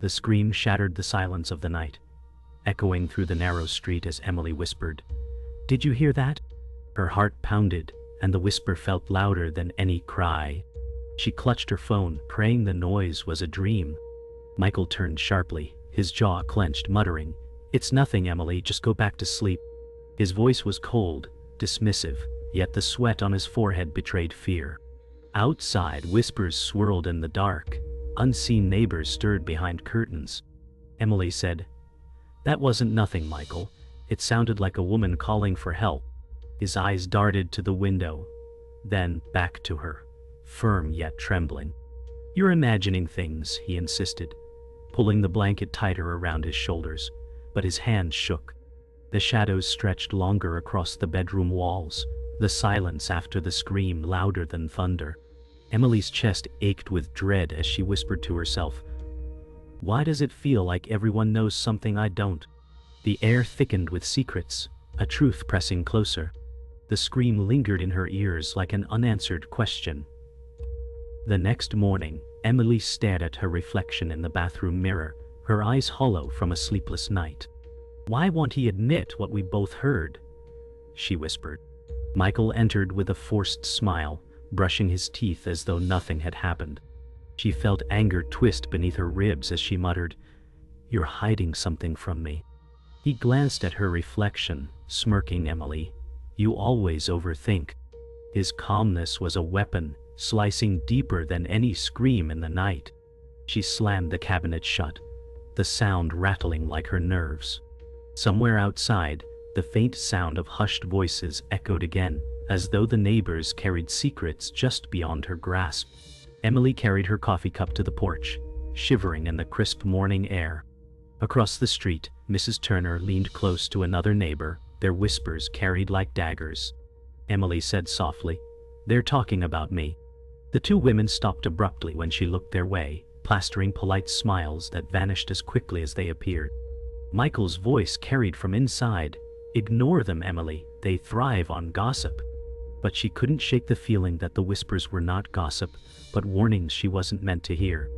The scream shattered the silence of the night, echoing through the narrow street as Emily whispered, "Did you hear that?" Her heart pounded, and the whisper felt louder than any cry. She clutched her phone, praying the noise was a dream. Michael turned sharply, his jaw clenched, muttering, "It's nothing, Emily, just go back to sleep." His voice was cold, dismissive, yet the sweat on his forehead betrayed fear. Outside, whispers swirled in the dark. Unseen neighbors stirred behind curtains. Emily said, "That wasn't nothing, Michael. It sounded like a woman calling for help." His eyes darted to the window, then back to her, firm yet trembling. "You're imagining things," he insisted, pulling the blanket tighter around his shoulders, but his hands shook. The shadows stretched longer across the bedroom walls, the silence after the scream louder than thunder. Emily's chest ached with dread as she whispered to herself, "Why does it feel like everyone knows something I don't?" The air thickened with secrets, a truth pressing closer. The scream lingered in her ears like an unanswered question. The next morning, Emily stared at her reflection in the bathroom mirror, her eyes hollow from a sleepless night. "Why won't he admit what we both heard?" she whispered. Michael entered with a forced smile, brushing his teeth as though nothing had happened. She felt anger twist beneath her ribs as she muttered, "You're hiding something from me." He glanced at her reflection, smirking. "Emily, you always overthink." His calmness was a weapon, slicing deeper than any scream in the night. She slammed the cabinet shut, the sound rattling like her nerves. Somewhere outside, the faint sound of hushed voices echoed again, as though the neighbors carried secrets just beyond her grasp. Emily carried her coffee cup to the porch, shivering in the crisp morning air. Across the street, Mrs. Turner leaned close to another neighbor, their whispers carried like daggers. Emily said softly, "They're talking about me." The two women stopped abruptly when she looked their way, plastering polite smiles that vanished as quickly as they appeared. Michael's voice carried from inside, "Ignore them, Emily, they thrive on gossip." But she couldn't shake the feeling that the whispers were not gossip, but warnings she wasn't meant to hear.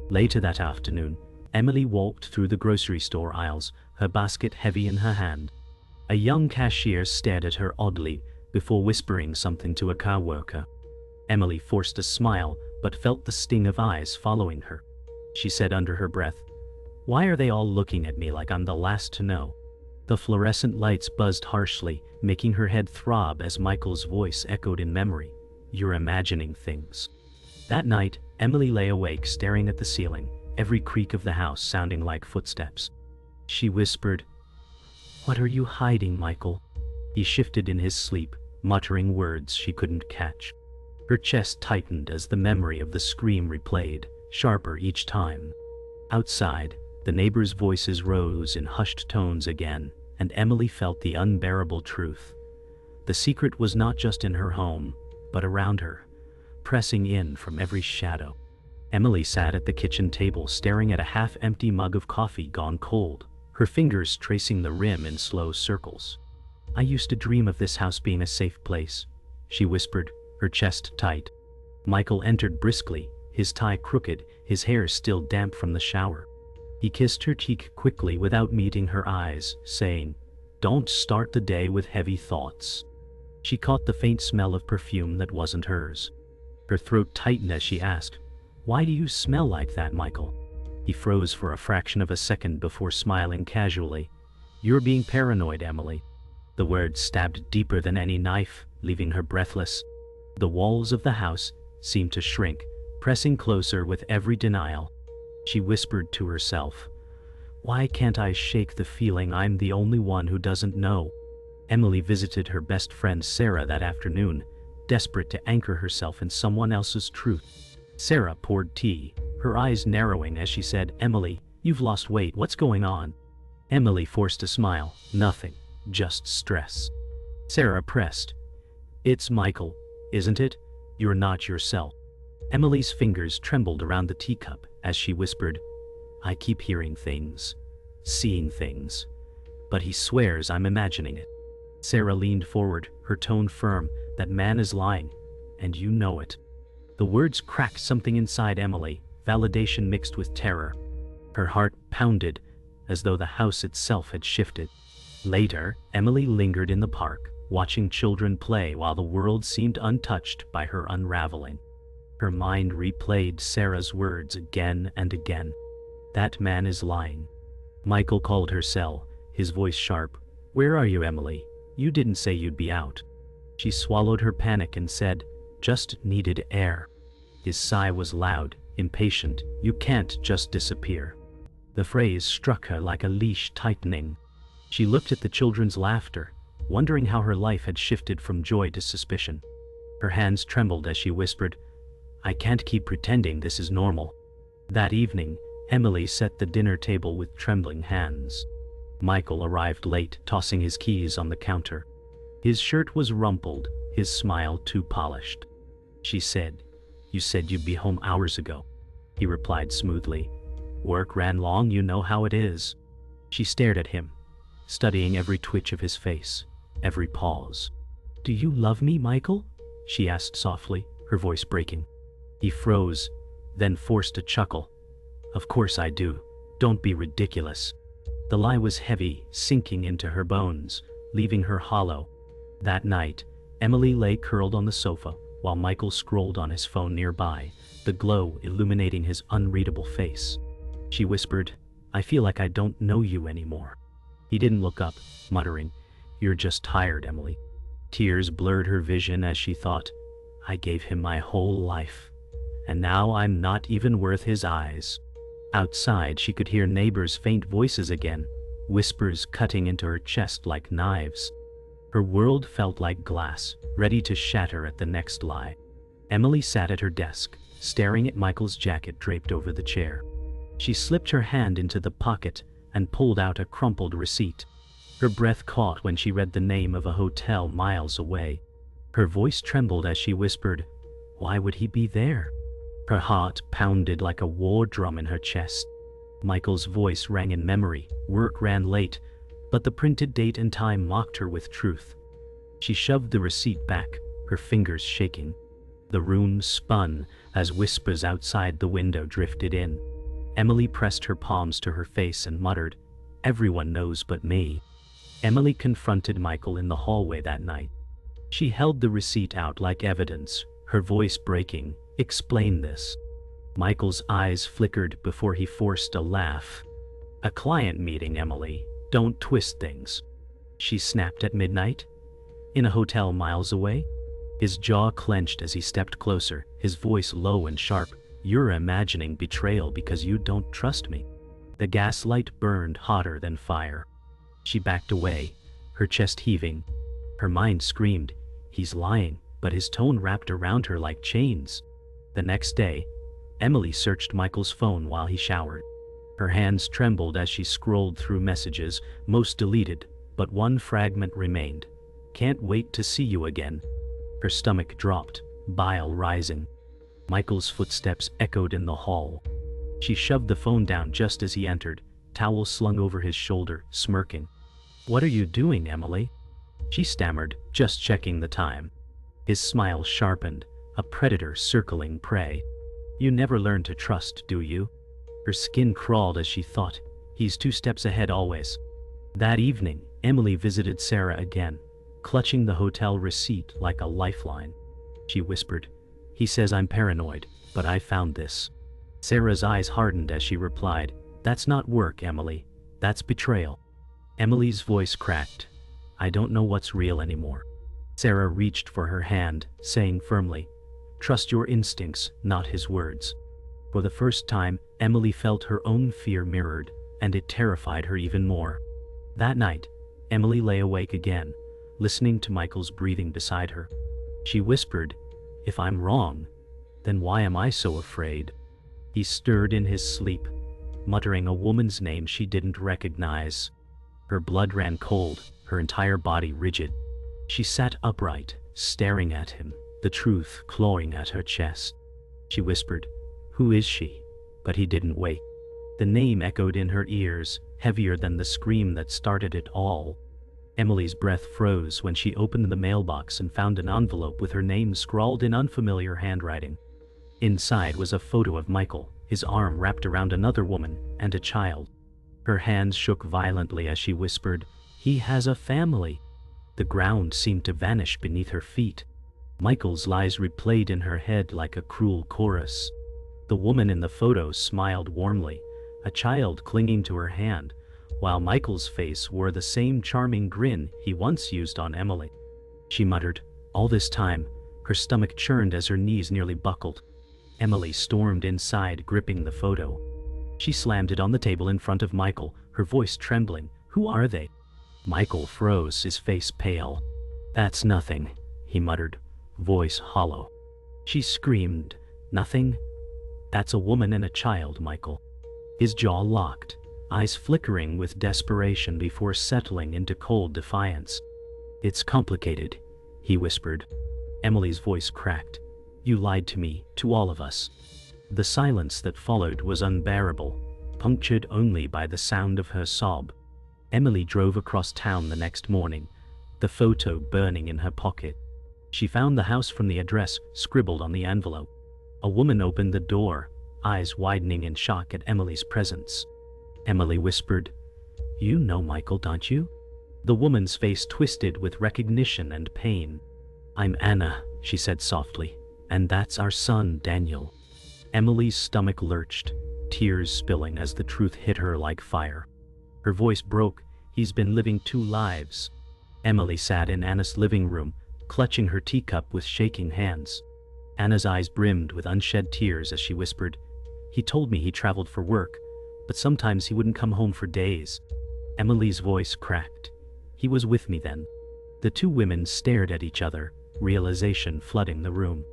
Later that afternoon, Emily walked through the grocery store aisles, her basket heavy in her hand. A young cashier stared at her oddly before whispering something to a coworker. Emily forced a smile, but felt the sting of eyes following her. She said under her breath, "Why are they all looking at me like I'm the last to know?" The fluorescent lights buzzed harshly, making her head throb as Michael's voice echoed in memory, "You're imagining things." That night, Emily lay awake staring at the ceiling, every creak of the house sounding like footsteps. She whispered, "What are you hiding, Michael?" He shifted in his sleep, muttering words she couldn't catch. Her chest tightened as the memory of the scream replayed, sharper each time. Outside, the neighbors' voices rose in hushed tones again, and Emily felt the unbearable truth. The secret was not just in her home, but around her, pressing in from every shadow. Emily sat at the kitchen table staring at a half-empty mug of coffee gone cold, her fingers tracing the rim in slow circles. "I used to dream of this house being a safe place," she whispered, her chest tight. Michael entered briskly, his tie crooked, his hair still damp from the shower. He kissed her cheek quickly without meeting her eyes, saying, "Don't start the day with heavy thoughts." She caught the faint smell of perfume that wasn't hers. Her throat tightened as she asked, "Why do you smell like that, Michael?" He froze for a fraction of a second before smiling casually. "You're being paranoid, Emily." The words stabbed deeper than any knife, leaving her breathless. The walls of the house seemed to shrink, pressing closer with every denial. She whispered to herself, "Why can't I shake the feeling I'm the only one who doesn't know?" Emily visited her best friend Sarah that afternoon, desperate to anchor herself in someone else's truth. Sarah poured tea, her eyes narrowing as she said, "Emily, you've lost weight, what's going on?" Emily forced a smile, "Nothing, just stress." Sarah pressed, "It's Michael, isn't it? You're not yourself." Emily's fingers trembled around the teacup as she whispered, "I keep hearing things, seeing things, but he swears I'm imagining it." Sarah leaned forward, her tone firm, "That man is lying, and you know it." The words cracked something inside Emily, validation mixed with terror. Her heart pounded, as though the house itself had shifted. Later, Emily lingered in the park, watching children play while the world seemed untouched by her unraveling. Her mind replayed Sarah's words again and again. "That man is lying." Michael called her cell, his voice sharp. "Where are you, Emily? You didn't say you'd be out." She swallowed her panic and said, "Just needed air." His sigh was loud, impatient. "You can't just disappear." The phrase struck her like a leash tightening. She looked at the children's laughter, wondering how her life had shifted from joy to suspicion. Her hands trembled as she whispered, "I can't keep pretending this is normal." That evening, Emily set the dinner table with trembling hands. Michael arrived late, tossing his keys on the counter. His shirt was rumpled, his smile too polished. She said, "You said you'd be home hours ago." He replied smoothly, "Work ran long, you know how it is." She stared at him, studying every twitch of his face, every pause. "Do you love me, Michael?" she asked softly, her voice breaking. He froze, then forced a chuckle. "Of course I do. Don't be ridiculous." The lie was heavy, sinking into her bones, leaving her hollow. That night, Emily lay curled on the sofa, while Michael scrolled on his phone nearby, the glow illuminating his unreadable face. She whispered, "I feel like I don't know you anymore." He didn't look up, muttering, "You're just tired, Emily." Tears blurred her vision as she thought, "I gave him my whole life, and now I'm not even worth his eyes." Outside, she could hear neighbors' faint voices again, whispers cutting into her chest like knives. Her world felt like glass, ready to shatter at the next lie. Emily sat at her desk, staring at Michael's jacket draped over the chair. She slipped her hand into the pocket and pulled out a crumpled receipt. Her breath caught when she read the name of a hotel miles away. Her voice trembled as she whispered, "Why would he be there?" Her heart pounded like a war drum in her chest. Michael's voice rang in memory. Work ran late, but the printed date and time mocked her with truth. She shoved the receipt back, her fingers shaking. The room spun as whispers outside the window drifted in. Emily pressed her palms to her face and muttered, "Everyone knows but me." Emily confronted Michael in the hallway that night. She held the receipt out like evidence, her voice breaking. "Explain this." Michael's eyes flickered before he forced a laugh. "A client meeting, Emily. Don't twist things." She snapped. "At midnight? In a hotel miles away?" His jaw clenched as he stepped closer, his voice low and sharp. "You're imagining betrayal because you don't trust me." The gaslight burned hotter than fire. She backed away, her chest heaving. Her mind screamed, "He's lying," but his tone wrapped around her like chains. The next day, Emily searched Michael's phone while he showered. Her hands trembled as she scrolled through messages, most deleted, but one fragment remained. "Can't wait to see you again." Her stomach dropped, bile rising. Michael's footsteps echoed in the hall. She shoved the phone down just as he entered, towel slung over his shoulder, smirking. "What are you doing, Emily?" She stammered, "Just checking the time." His smile sharpened, a predator circling prey. "You never learn to trust, do you?" Her skin crawled as she thought, "He's 2 steps ahead always." That evening, Emily visited Sarah again, clutching the hotel receipt like a lifeline. She whispered, "He says I'm paranoid, but I found this." Sarah's eyes hardened as she replied, "That's not work, Emily. That's betrayal." Emily's voice cracked. "I don't know what's real anymore." Sarah reached for her hand, saying firmly, "Trust your instincts, not his words." For the first time, Emily felt her own fear mirrored, and it terrified her even more. That night, Emily lay awake again, listening to Michael's breathing beside her. She whispered, "If I'm wrong, then why am I so afraid?" He stirred in his sleep, muttering a woman's name she didn't recognize. Her blood ran cold, her entire body rigid. She sat upright, staring at him, the truth clawing at her chest. She whispered, "Who is she?" But he didn't wake. The name echoed in her ears, heavier than the scream that started it all. Emily's breath froze when she opened the mailbox and found an envelope with her name scrawled in unfamiliar handwriting. Inside was a photo of Michael, his arm wrapped around another woman and a child. Her hands shook violently as she whispered, "He has a family." The ground seemed to vanish beneath her feet. Michael's lies replayed in her head like a cruel chorus. The woman in the photo smiled warmly, a child clinging to her hand, while Michael's face wore the same charming grin he once used on Emily. She muttered. All this time, her stomach churned as her knees nearly buckled. Emily stormed inside, gripping the photo. She slammed it on the table in front of Michael, her voice trembling. "Who are they?" Michael froze, his face pale. "That's nothing," he muttered, voice hollow. She screamed, "Nothing? That's a woman and a child, Michael." His jaw locked, eyes flickering with desperation before settling into cold defiance. "It's complicated," he whispered. Emily's voice cracked. "You lied to me, to all of us." The silence that followed was unbearable, punctured only by the sound of her sob. Emily drove across town the next morning, the photo burning in her pocket. She found the house from the address scribbled on the envelope. A woman opened the door, eyes widening in shock at Emily's presence. Emily whispered, "You know Michael, don't you?" The woman's face twisted with recognition and pain. "I'm Anna," she said softly, "and that's our son, Daniel." Emily's stomach lurched, tears spilling as the truth hit her like fire. Her voice broke. "He's been living two lives." Emily sat in Anna's living room, clutching her teacup with shaking hands. Anna's eyes brimmed with unshed tears as she whispered, "He told me he traveled for work, but sometimes he wouldn't come home for days." Emily's voice cracked. "He was with me then." The two women stared at each other, realization flooding the room.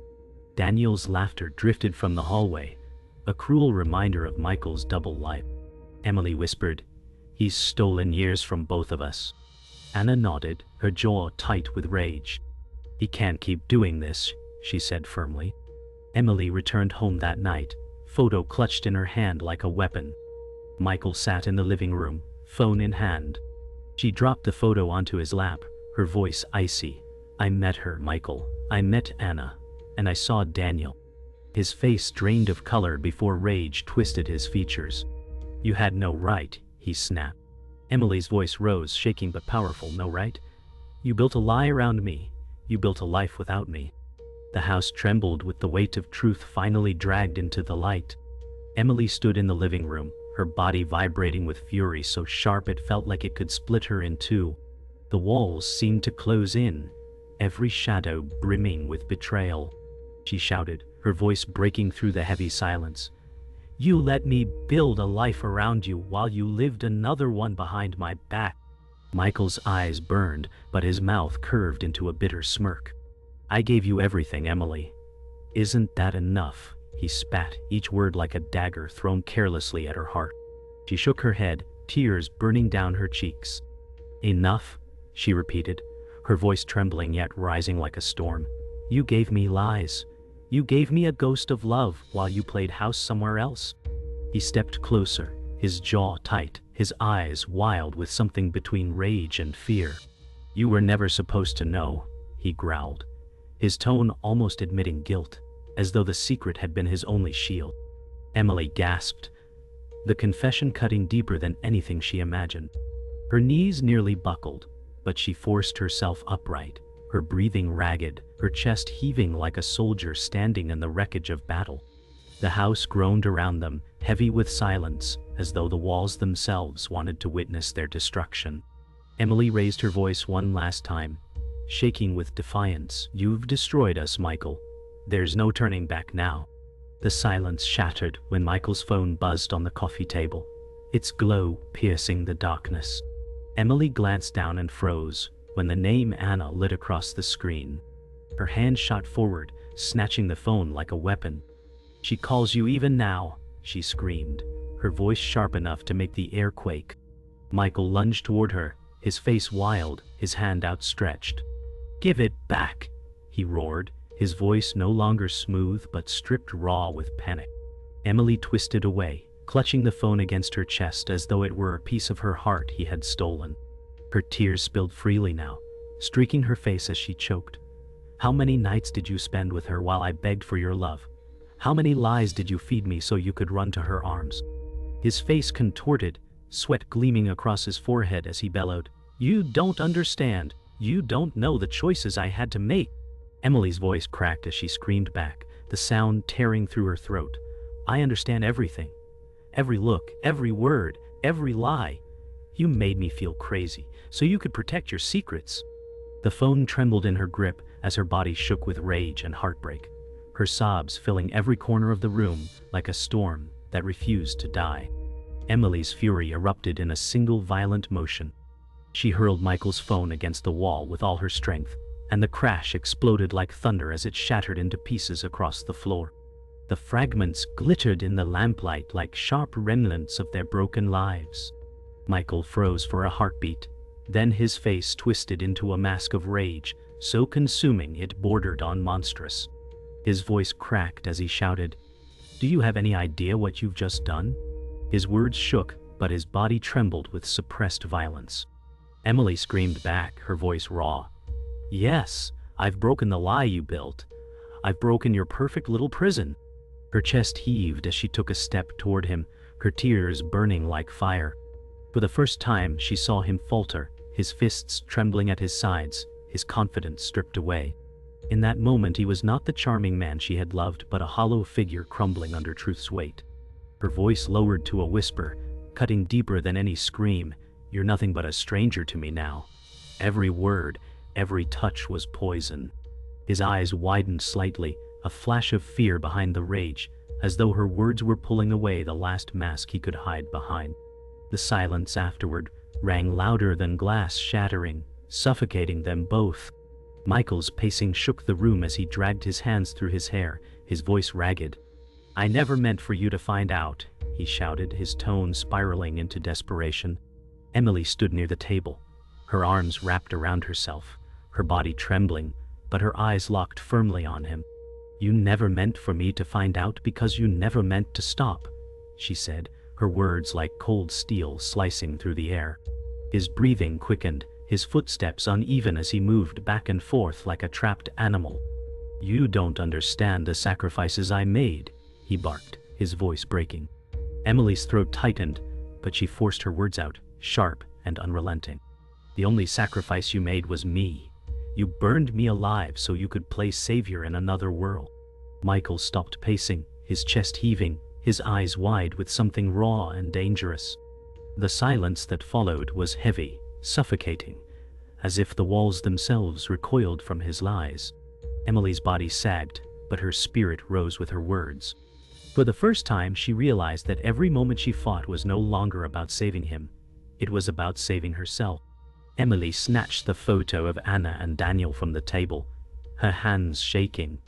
Daniel's laughter drifted from the hallway, a cruel reminder of Michael's double life. Emily whispered, "He's stolen years from both of us." Anna nodded, her jaw tight with rage. "He can't keep doing this," she said firmly. Emily returned home that night, photo clutched in her hand like a weapon. Michael sat in the living room, phone in hand. She dropped the photo onto his lap, her voice icy. "I met her, Michael. I met Anna. And I saw Daniel." His face drained of color before rage twisted his features. "You had no right," he snapped. Emily's voice rose, shaking but powerful. "No right? You built a lie around me. You built a life without me." The house trembled with the weight of truth finally dragged into the light. Emily stood in the living room, her body vibrating with fury so sharp it felt like it could split her in two. The walls seemed to close in, every shadow brimming with betrayal. She shouted, her voice breaking through the heavy silence. "You let me build a life around you while you lived another one behind my back." Michael's eyes burned, but his mouth curved into a bitter smirk. "I gave you everything, Emily. Isn't that enough?" He spat, each word like a dagger thrown carelessly at her heart. She shook her head, tears burning down her cheeks. "Enough?" she repeated, her voice trembling yet rising like a storm. "You gave me lies. You gave me a ghost of love while you played house somewhere else." He stepped closer, his jaw tight, his eyes wild with something between rage and fear. "You were never supposed to know," he growled, his tone almost admitting guilt, as though the secret had been his only shield. Emily gasped, the confession cutting deeper than anything she imagined. Her knees nearly buckled, but she forced herself upright, her breathing ragged, her chest heaving like a soldier standing in the wreckage of battle. The house groaned around them, heavy with silence, as though the walls themselves wanted to witness their destruction. Emily raised her voice one last time, shaking with defiance. "You've destroyed us, Michael. There's no turning back now." The silence shattered when Michael's phone buzzed on the coffee table, its glow piercing the darkness. Emily glanced down and froze when the name Anna lit across the screen. Her hand shot forward, snatching the phone like a weapon. "She calls you even now," she screamed, her voice sharp enough to make the air quake. Michael lunged toward her, his face wild, his hand outstretched. "Give it back," he roared, his voice no longer smooth but stripped raw with panic. Emily twisted away, clutching the phone against her chest as though it were a piece of her heart he had stolen. Her tears spilled freely now, streaking her face as she choked. "How many nights did you spend with her while I begged for your love? How many lies did you feed me so you could run to her arms?" His face contorted, sweat gleaming across his forehead as he bellowed, "You don't understand. You don't know the choices I had to make." Emily's voice cracked as she screamed back, the sound tearing through her throat. "I understand everything. Every look, every word, every lie. You made me feel crazy, so you could protect your secrets." The phone trembled in her grip as her body shook with rage and heartbreak, her sobs filling every corner of the room like a storm that refused to die. Emily's fury erupted in a single violent motion. She hurled Michael's phone against the wall with all her strength, and the crash exploded like thunder as it shattered into pieces across the floor. The fragments glittered in the lamplight like sharp remnants of their broken lives. Michael froze for a heartbeat, then his face twisted into a mask of rage, so consuming it bordered on monstrous. His voice cracked as he shouted, "Do you have any idea what you've just done?" His words shook, but his body trembled with suppressed violence. Emily screamed back, her voice raw. "Yes, I've broken the lie you built. I've broken your perfect little prison." Her chest heaved as she took a step toward him, her tears burning like fire. For the first time, she saw him falter, his fists trembling at his sides, his confidence stripped away. In that moment, he was not the charming man she had loved, but a hollow figure crumbling under truth's weight. Her voice lowered to a whisper, cutting deeper than any scream. "You're nothing but a stranger to me now." Every word, every touch was poison. His eyes widened slightly, a flash of fear behind the rage, as though her words were pulling away the last mask he could hide behind. The silence afterward rang louder than glass shattering, suffocating them both. Michael's pacing shook the room as he dragged his hands through his hair, his voice ragged. "I never meant for you to find out," he shouted, his tone spiraling into desperation. Emily stood near the table, her arms wrapped around herself, her body trembling, but her eyes locked firmly on him. "You never meant for me to find out because you never meant to stop," she said, her words like cold steel slicing through the air. His breathing quickened, his footsteps uneven as he moved back and forth like a trapped animal. "You don't understand the sacrifices I made," he barked, his voice breaking. Emily's throat tightened, but she forced her words out, sharp and unrelenting. "The only sacrifice you made was me. You burned me alive so you could play savior in another world." Michael stopped pacing, his chest heaving, his eyes wide with something raw and dangerous. The silence that followed was heavy, suffocating, as if the walls themselves recoiled from his lies. Emily's body sagged, but her spirit rose with her words. For the first time, she realized that every moment she fought was no longer about saving him. It was about saving herself. Emily snatched the photo of Anna and Daniel from the table, her hands shaking,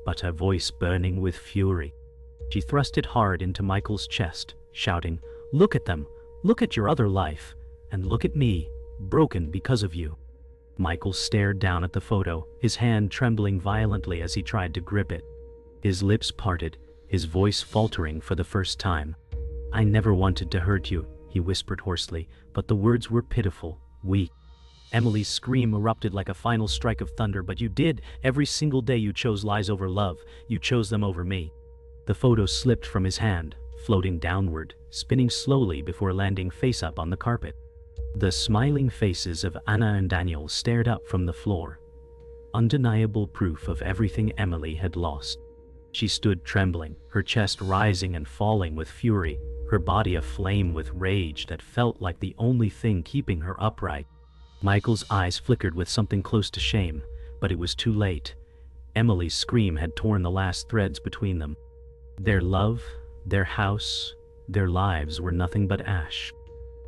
but her voice burning with fury. She thrust it hard into Michael's chest, shouting, "Look at them! Look at your other life! And look at me, broken because of you." Michael stared down at the photo, his hand trembling violently as he tried to grip it. His lips parted, his voice faltering for the first time. "I never wanted to hurt you," he whispered hoarsely, but the words were pitiful, weak. Emily's scream erupted like a final strike of thunder. "But you did. Every single day you chose lies over love. You chose them over me." The photo slipped from his hand, floating downward, spinning slowly before landing face up on the carpet. The smiling faces of Anna and Daniel stared up from the floor, undeniable proof of everything Emily had lost. She stood trembling, her chest rising and falling with fury, her body aflame with rage that felt like the only thing keeping her upright. Michael's eyes flickered with something close to shame, but it was too late. Emily's scream had torn the last threads between them. Their love, their house, their lives were nothing but ash.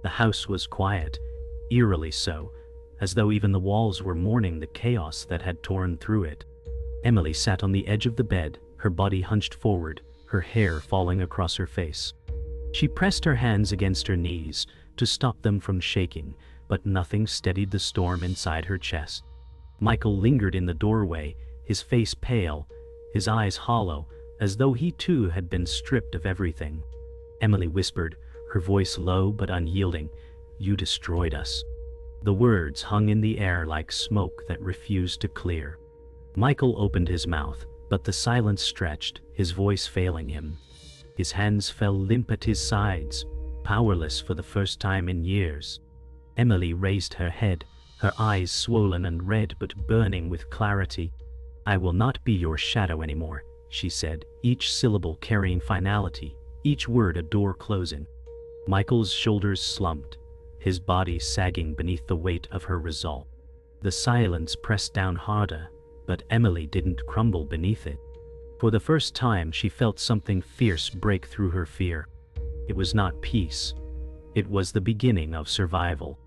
The house was quiet, eerily so, as though even the walls were mourning the chaos that had torn through it. Emily sat on the edge of the bed, her body hunched forward, her hair falling across her face. She pressed her hands against her knees to stop them from shaking, but nothing steadied the storm inside her chest. Michael lingered in the doorway, his face pale, his eyes hollow, as though he too had been stripped of everything. Emily whispered, her voice low but unyielding, "You destroyed us." The words hung in the air like smoke that refused to clear. Michael opened his mouth, But the silence stretched, his voice failing him. His hands fell limp at his sides, powerless for the first time in years. Emily raised her head, her eyes swollen and red but burning with clarity. "I will not be your shadow anymore," she said, each syllable carrying finality, each word a door closing. Michael's shoulders slumped, his body sagging beneath the weight of her resolve. The silence pressed down harder, but Emily didn't crumble beneath it. For the first time she felt something fierce break through her fear. It was not peace. It was the beginning of survival.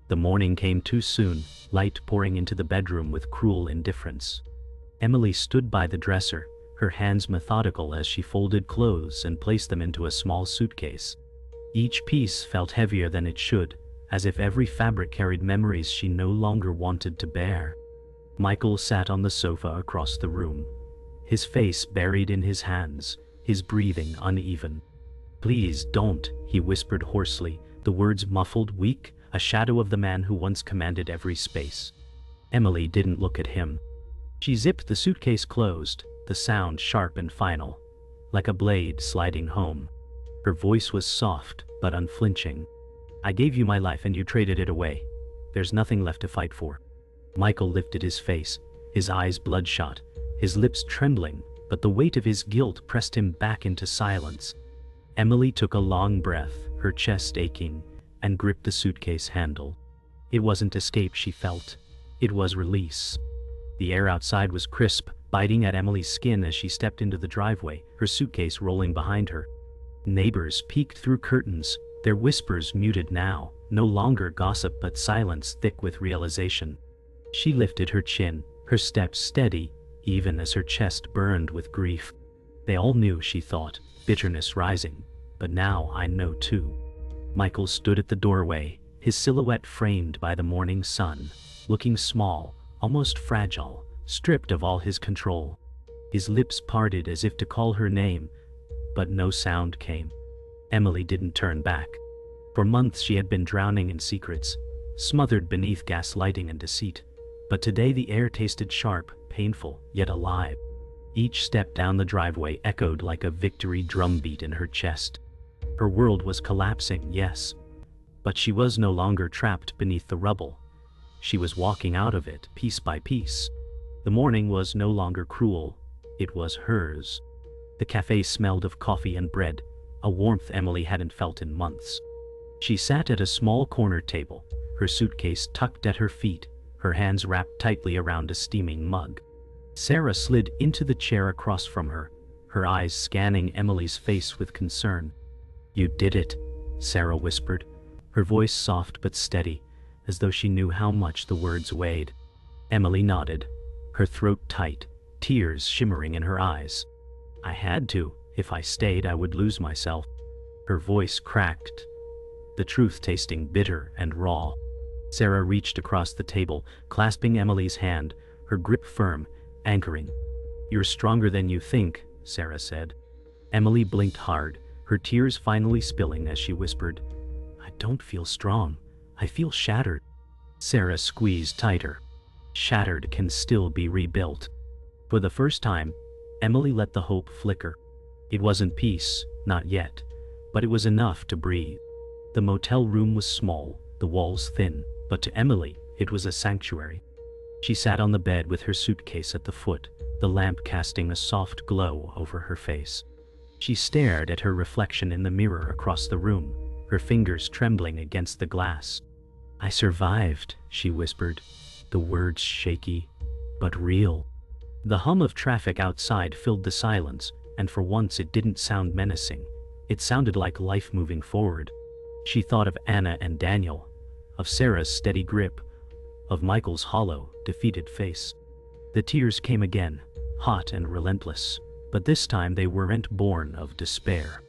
The morning came too soon, light pouring into the bedroom with cruel indifference. Emily stood by the dresser, her hands methodical as she folded clothes and placed them into a small suitcase. Each piece felt heavier than it should, as if every fabric carried memories she no longer wanted to bear. Michael sat on the sofa across the room, his face buried in his hands, his breathing uneven. "Please don't," he whispered hoarsely, the words muffled, weak, a shadow of the man who once commanded every space. Emily didn't look at him. She zipped the suitcase closed, the sound sharp and final, like a blade sliding home. Her voice was soft but unflinching. "I gave you my life and you traded it away. There's nothing left to fight for." Michael lifted his face, his eyes bloodshot, his lips trembling, but the weight of his guilt pressed him back into silence. Emily took a long breath, her chest aching, and gripped the suitcase handle. It wasn't escape she felt. It was release. The air outside was crisp, biting at Emily's skin as she stepped into the driveway, her suitcase rolling behind her. Neighbors peeked through curtains, their whispers muted now, no longer gossip but silence thick with realization. She lifted her chin, her steps steady, even as her chest burned with grief. They all knew, she thought, bitterness rising, but now I know too. Michael stood at the doorway, his silhouette framed by the morning sun, looking small, almost fragile, stripped of all his control. His lips parted as if to call her name, but no sound came. Emily didn't turn back. For months she had been drowning in secrets, smothered beneath gaslighting and deceit. But today the air tasted sharp, painful, yet alive. Each step down the driveway echoed like a victory drumbeat in her chest. Her world was collapsing, yes, but she was no longer trapped beneath the rubble. She was walking out of it, piece by piece. The morning was no longer cruel, it was hers. The cafe smelled of coffee and bread, a warmth Emily hadn't felt in months. She sat at a small corner table, her suitcase tucked at her feet, her hands wrapped tightly around a steaming mug. Sarah slid into the chair across from her, her eyes scanning Emily's face with concern. "You did it," Sarah whispered, her voice soft but steady, as though she knew how much the words weighed. Emily nodded, her throat tight, tears shimmering in her eyes. "I had to. If I stayed, I would lose myself." Her voice cracked, the truth tasting bitter and raw. Sarah reached across the table, clasping Emily's hand, her grip firm, anchoring. "You're stronger than you think," Sarah said. Emily blinked hard, her tears finally spilling as she whispered, "I don't feel strong. I feel shattered." Sarah squeezed tighter. Shattered can still be rebuilt. For the first time, Emily let the hope flicker. It wasn't peace, not yet, but it was enough to breathe. The motel room was small, the walls thin, but to Emily, it was a sanctuary. She sat on the bed with her suitcase at the foot, the lamp casting a soft glow over her face. She stared at her reflection in the mirror across the room, her fingers trembling against the glass. "I survived," she whispered, the words shaky, but real. The hum of traffic outside filled the silence, and for once it didn't sound menacing. It sounded like life moving forward. She thought of Anna and Daniel, of Sarah's steady grip, of Michael's hollow, defeated face. The tears came again, hot and relentless, but this time they weren't born of despair.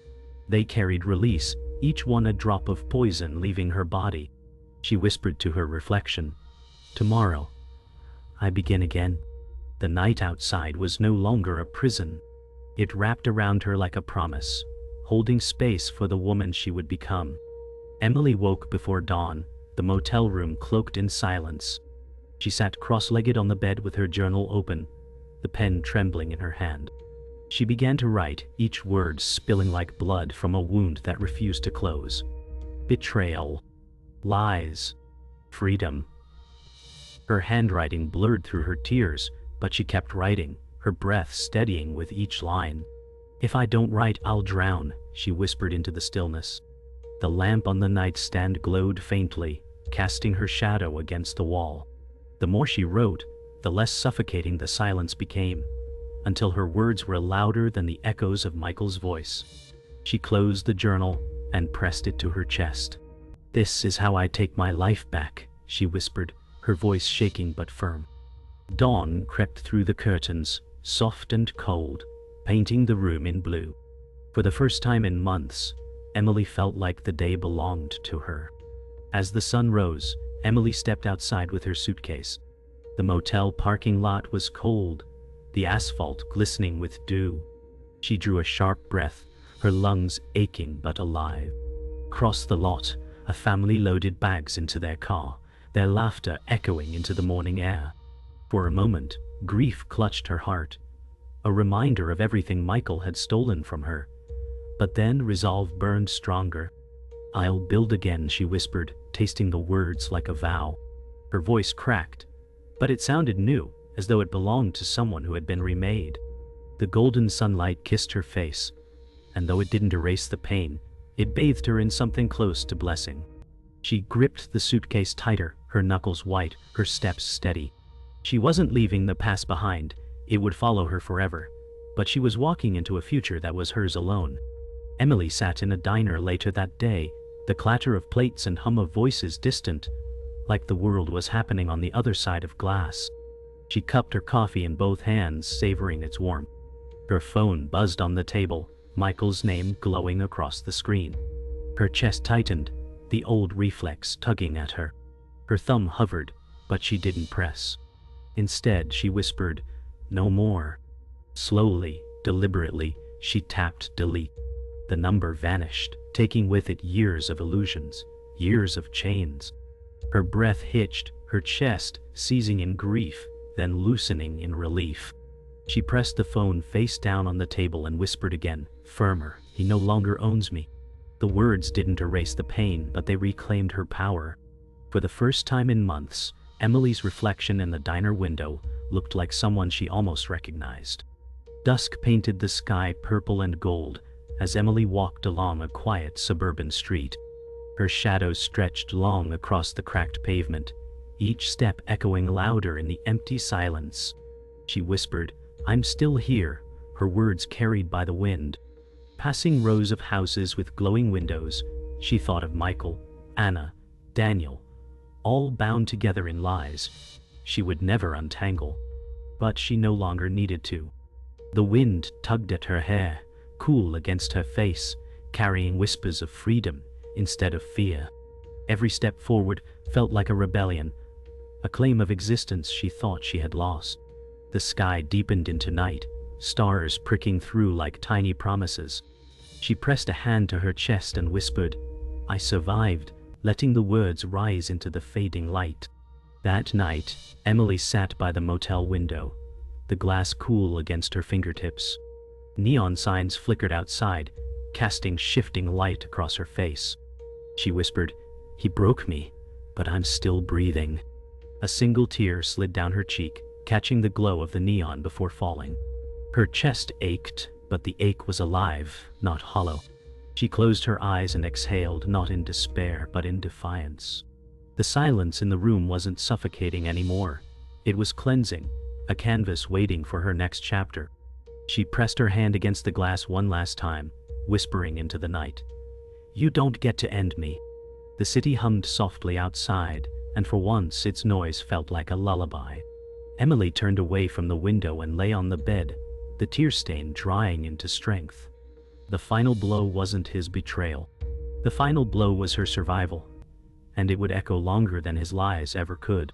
They carried release, each one a drop of poison leaving her body. She whispered to her reflection, "Tomorrow, I begin again." The night outside was no longer a prison. It wrapped around her like a promise, holding space for the woman she would become. Emily woke before dawn, the motel room cloaked in silence. She sat cross-legged on the bed with her journal open, the pen trembling in her hand. She began to write, each word spilling like blood from a wound that refused to close. Betrayal. Lies. Freedom. Her handwriting blurred through her tears, but she kept writing, her breath steadying with each line. "If I don't write, I'll drown," she whispered into the stillness. The lamp on the nightstand glowed faintly, casting her shadow against the wall. The more she wrote, the less suffocating the silence became, until her words were louder than the echoes of Michael's voice. She closed the journal and pressed it to her chest. "This is how I take my life back," she whispered, her voice shaking but firm. Dawn crept through the curtains, soft and cold, painting the room in blue. For the first time in months, Emily felt like the day belonged to her. As the sun rose, Emily stepped outside with her suitcase. The motel parking lot was cold, the asphalt glistening with dew. She drew a sharp breath, her lungs aching but alive. Across the lot, a family loaded bags into their car, their laughter echoing into the morning air. For a moment, grief clutched her heart, a reminder of everything Michael had stolen from her. But then resolve burned stronger. "I'll build again," she whispered, tasting the words like a vow. Her voice cracked, but it sounded new, as though it belonged to someone who had been remade. The golden sunlight kissed her face, and though it didn't erase the pain, it bathed her in something close to blessing. She gripped the suitcase tighter, her knuckles white, her steps steady. She wasn't leaving the past behind, it would follow her forever, but she was walking into a future that was hers alone. Emily sat in a diner later that day, the clatter of plates and hum of voices distant, like the world was happening on the other side of glass. She cupped her coffee in both hands, savoring its warmth. Her phone buzzed on the table, Michael's name glowing across the screen. Her chest tightened, the old reflex tugging at her. Her thumb hovered, but she didn't press. Instead, she whispered, "No more." Slowly, deliberately, she tapped delete. The number vanished, taking with it years of illusions, years of chains. Her breath hitched, her chest seizing in grief, then loosening in relief. She pressed the phone face down on the table and whispered again, firmer, "He no longer owns me." The words didn't erase the pain, but they reclaimed her power. For the first time in months, Emily's reflection in the diner window looked like someone she almost recognized. Dusk painted the sky purple and gold as Emily walked along a quiet suburban street. Her shadow stretched long across the cracked pavement, each step echoing louder in the empty silence. She whispered, "I'm still here," her words carried by the wind. Passing rows of houses with glowing windows, she thought of Michael, Anna, Daniel, all bound together in lies she would never untangle. But she no longer needed to. The wind tugged at her hair, cool against her face, carrying whispers of freedom instead of fear. Every step forward felt like a rebellion, a claim of existence she thought she had lost. The sky deepened into night, stars pricking through like tiny promises. She pressed a hand to her chest and whispered, "I survived," letting the words rise into the fading light. That night, Emily sat by the motel window, the glass cool against her fingertips. Neon signs flickered outside, casting shifting light across her face. She whispered, "He broke me, but I'm still breathing." A single tear slid down her cheek, catching the glow of the neon before falling. Her chest ached, but the ache was alive, not hollow. She closed her eyes and exhaled, not in despair, but in defiance. The silence in the room wasn't suffocating anymore. It was cleansing, a canvas waiting for her next chapter. She pressed her hand against the glass one last time, whispering into the night, "You don't get to end me." The city hummed softly outside, and for once its noise felt like a lullaby. Emily turned away from the window and lay on the bed, the tear stain drying into strength. The final blow wasn't his betrayal. The final blow was her survival, and it would echo longer than his lies ever could.